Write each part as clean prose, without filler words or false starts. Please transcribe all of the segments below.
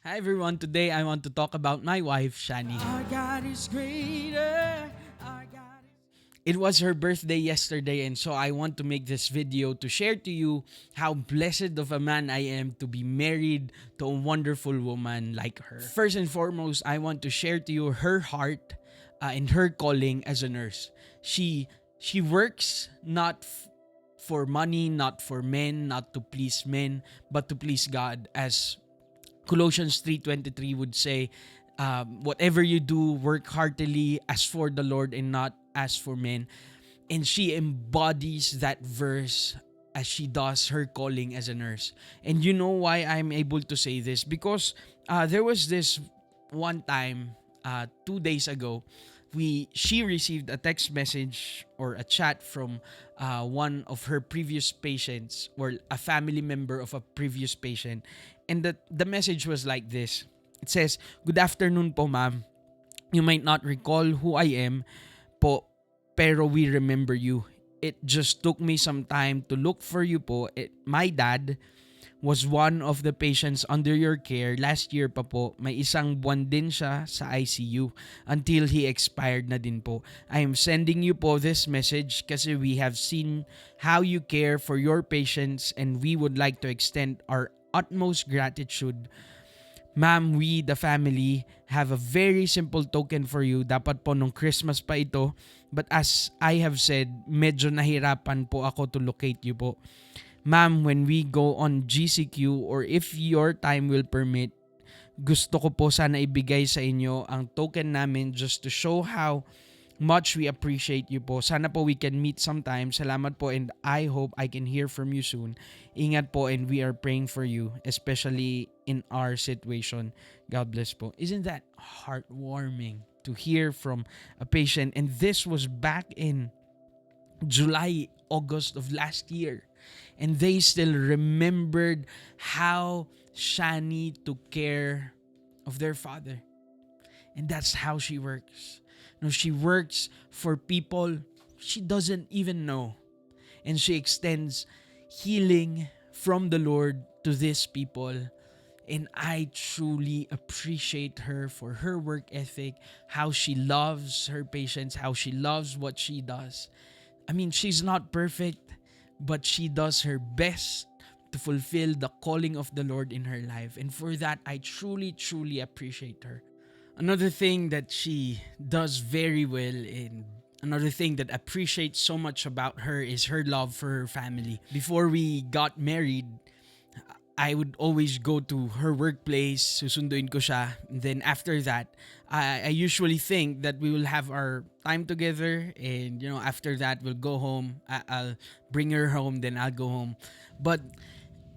Hi everyone, today I want to talk about my wife, Shani. Our God is greater. Our God is It was her birthday yesterday, and so I want to make this video to share to you how blessed of a man I am to be married to a wonderful woman like her. First and foremost, I want to share to you her heart and her calling as a nurse. She works not for money, not for men, not to please men, but to please God, as Colossians 3:23 would say, whatever you do, work heartily as for the Lord and not as for men. And she embodies that verse as she does her calling as a nurse. And you know why I'm able to say this? Because there was this one time, 2 days ago, she received a text message or a chat from one of her previous patients, or a family member of a previous patient, and the message was like this. It says, "Good afternoon po, ma'am. You might not recall who I am po, pero we remember you. It just took me some time to look for you po. My dad was one of the patients under your care last year pa po. May isang buwan din siya sa ICU until he expired na din po. I am sending you po this message kasi we have seen how you care for your patients, and we would like to extend our utmost gratitude. Ma'am, we, the family, have a very simple token for you. Dapat po nung Christmas pa ito. But as I have said, medyo nahirapan po ako to locate you po. Ma'am, when we go on GCQ, or if your time will permit, gusto ko po sana ibigay sa inyo ang token namin just to show how much we appreciate you po. Sana po we can meet sometime. Salamat po, and I hope I can hear from you soon. Ingat po, and we are praying for you, especially in our situation. God bless po." Isn't that heartwarming to hear from a patient? And this was back in July, August of last year. And they still remembered how Shani took care of their father. And that's how she works. No, she works for people she doesn't even know. And she extends healing from the Lord to these people. And I truly appreciate her for her work ethic, how she loves her patients, how she loves what she does. I mean, she's not perfect, but she does her best to fulfill the calling of the Lord in her life. And for that, I truly, truly appreciate her. Another thing that she does very well, and another thing that appreciates so much about her, is her love for her family. Before we got married, I would always go to her workplace, susunduin ko siya. And then after that, I usually think that we will have our time together, and after that we'll go home. I'll bring her home, then I'll go home. But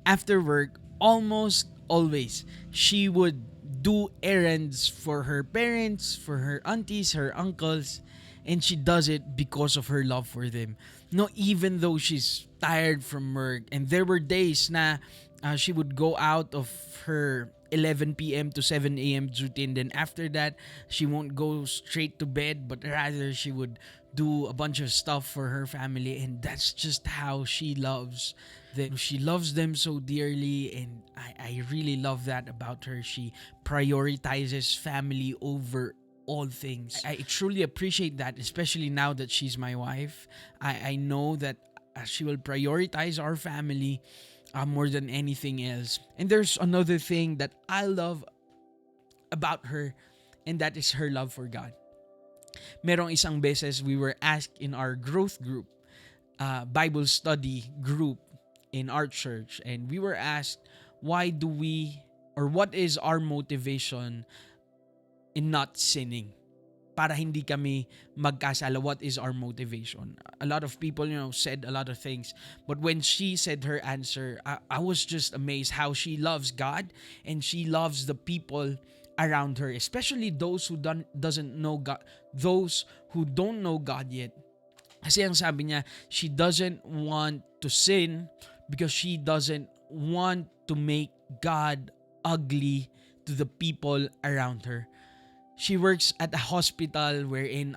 after work, almost always, she would do errands for her parents, for her aunties, her uncles, and she does it because of her love for them. No, even though she's tired from work, and there were days na she would go out of her 11 p.m. to 7 a.m. duty, and then after that, she won't go straight to bed, but rather she would do a bunch of stuff for her family. And that's just how she loves them. She loves them so dearly, and I really love that about her. She prioritizes family over all things. I truly appreciate that, especially now that she's my wife. I know that she will prioritize our family more than anything else. And there's another thing that I love about her, and that is her love for God. Merong isang beses we were asked in our growth group, Bible study group in our church, and we were asked, why do we, or what is our motivation in not sinning? Para hindi kami magkasala, what is our motivation? A lot of people, said a lot of things. But when she said her answer, I was just amazed how she loves God, and she loves the people around her, especially those who doesn't know God, those who don't know God yet. Kasi ang sabi niya, she doesn't want to sin because she doesn't want to make God ugly to the people around her. She works at a hospital wherein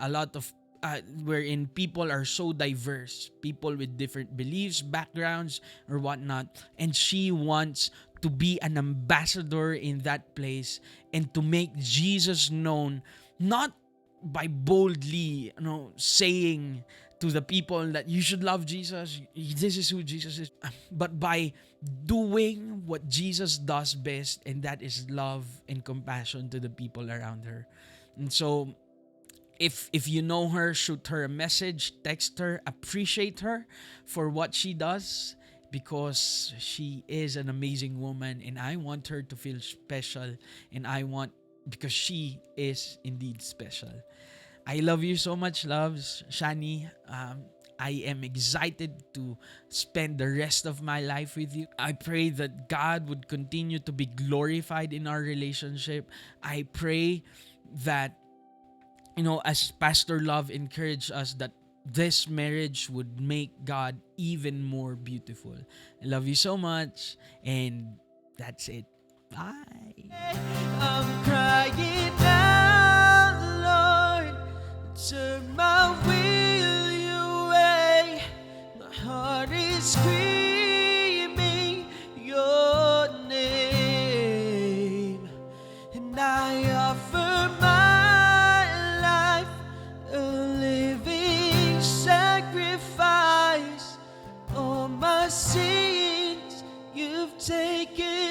wherein people are so diverse, people with different beliefs, backgrounds, or whatnot, and she wants to be an ambassador in that place and to make Jesus known, not by boldly, saying to the people that you should love Jesus, this is who Jesus is, but by doing what Jesus does best, and that is love and compassion to the people around her. And so, if you know her, shoot her a message, text her, appreciate her for what she does, because she is an amazing woman and I want her to feel special, and I want, because she is indeed special. I love you so much, loves, Shani. I am excited to spend the rest of my life with you. I pray that God would continue to be glorified in our relationship. I pray that, as Pastor Love encouraged us, that this marriage would make God even more beautiful. I love you so much, and that's it. Bye. I'm crying out, Lord, turn my will away. My heart is screaming your name, and I offer my life a living sacrifice. All my sins you've taken